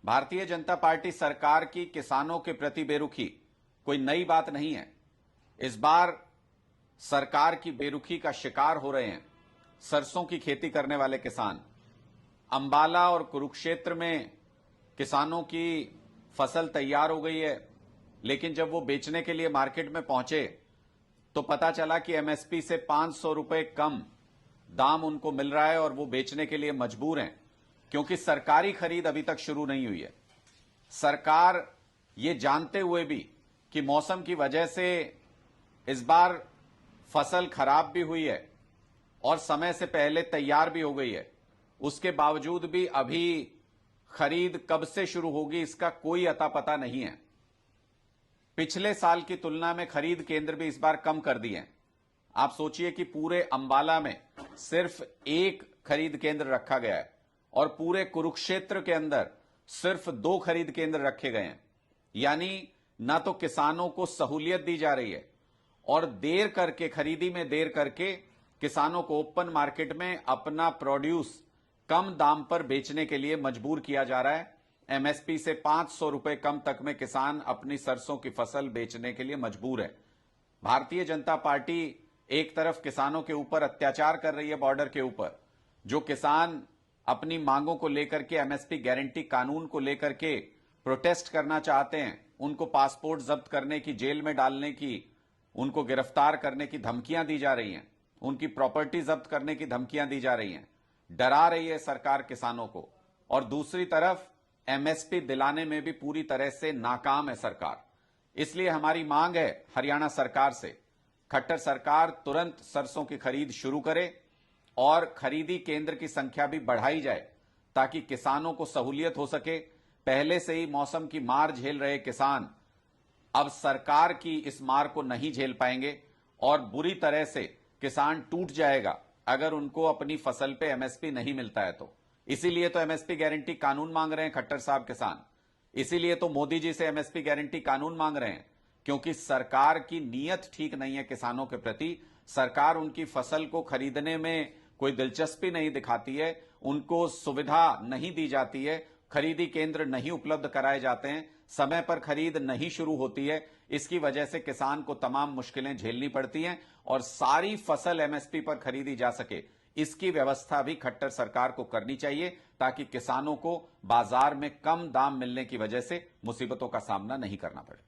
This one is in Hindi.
भारतीय जनता पार्टी सरकार की किसानों के प्रति बेरुखी कोई नई बात नहीं है। इस बार सरकार की बेरुखी का शिकार हो रहे हैं सरसों की खेती करने वाले किसान। अंबाला और कुरुक्षेत्र में किसानों की फसल तैयार हो गई है, लेकिन जब वो बेचने के लिए मार्केट में पहुंचे तो पता चला कि एमएसपी से 500 रुपए कम दाम उनको मिल रहा है और वो बेचने के लिए मजबूर हैं, क्योंकि सरकारी खरीद अभी तक शुरू नहीं हुई है। सरकार ये जानते हुए भी कि मौसम की वजह से इस बार फसल खराब भी हुई है और समय से पहले तैयार भी हो गई है, उसके बावजूद भी अभी खरीद कब से शुरू होगी इसका कोई अता पता नहीं है। पिछले साल की तुलना में खरीद केंद्र भी इस बार कम कर दिए हैं। आप सोचिए कि पूरे अंबाला में सिर्फ एक खरीद केंद्र रखा गया है और पूरे कुरुक्षेत्र के अंदर सिर्फ 2 खरीद केंद्र रखे गए हैं। यानी ना तो किसानों को सहूलियत दी जा रही है और देर करके, खरीदी में देर करके किसानों को ओपन मार्केट में अपना प्रोड्यूस कम दाम पर बेचने के लिए मजबूर किया जा रहा है। एमएसपी से 500 रुपए कम तक में किसान अपनी सरसों की फसल बेचने के लिए मजबूर है। भारतीय जनता पार्टी एक तरफ किसानों के ऊपर अत्याचार कर रही है बॉर्डर के ऊपर। जो किसान अपनी मांगों को लेकर के, एमएसपी गारंटी कानून को लेकर के प्रोटेस्ट करना चाहते हैं, उनको पासपोर्ट जब्त करने की, जेल में डालने की, उनको गिरफ्तार करने की धमकियां दी जा रही हैं, उनकी प्रॉपर्टी जब्त करने की धमकियां दी जा रही हैं, डरा रही है सरकार किसानों को। और दूसरी तरफ एमएसपी दिलाने में भी पूरी तरह से नाकाम है सरकार। इसलिए हमारी मांग है हरियाणा सरकार से, खट्टर सरकार तुरंत सरसों की खरीद शुरू करे और खरीदी केंद्र की संख्या भी बढ़ाई जाए ताकि किसानों को सहूलियत हो सके। पहले से ही मौसम की मार झेल रहे किसान अब सरकार की इस मार को नहीं झेल पाएंगे और बुरी तरह से किसान टूट जाएगा अगर उनको अपनी फसल पे एमएसपी नहीं मिलता है तो। इसीलिए तो एमएसपी गारंटी कानून मांग रहे हैं खट्टर साहब किसान। इसीलिए तो मोदी जी से एमएसपी गारंटी कानून मांग रहे हैं, क्योंकि सरकार की नीयत ठीक नहीं है किसानों के प्रति। सरकार उनकी फसल को खरीदने में कोई दिलचस्पी नहीं दिखाती है, उनको सुविधा नहीं दी जाती है, खरीदी केंद्र नहीं उपलब्ध कराए जाते हैं, समय पर खरीद नहीं शुरू होती है। इसकी वजह से किसान को तमाम मुश्किलें झेलनी पड़ती हैं और सारी फसल एमएसपी पर खरीदी जा सके, इसकी व्यवस्था भी खट्टर सरकार को करनी चाहिए ताकि किसानों को बाजार में कम दाम मिलने की वजह से मुसीबतों का सामना नहीं करना पड़े।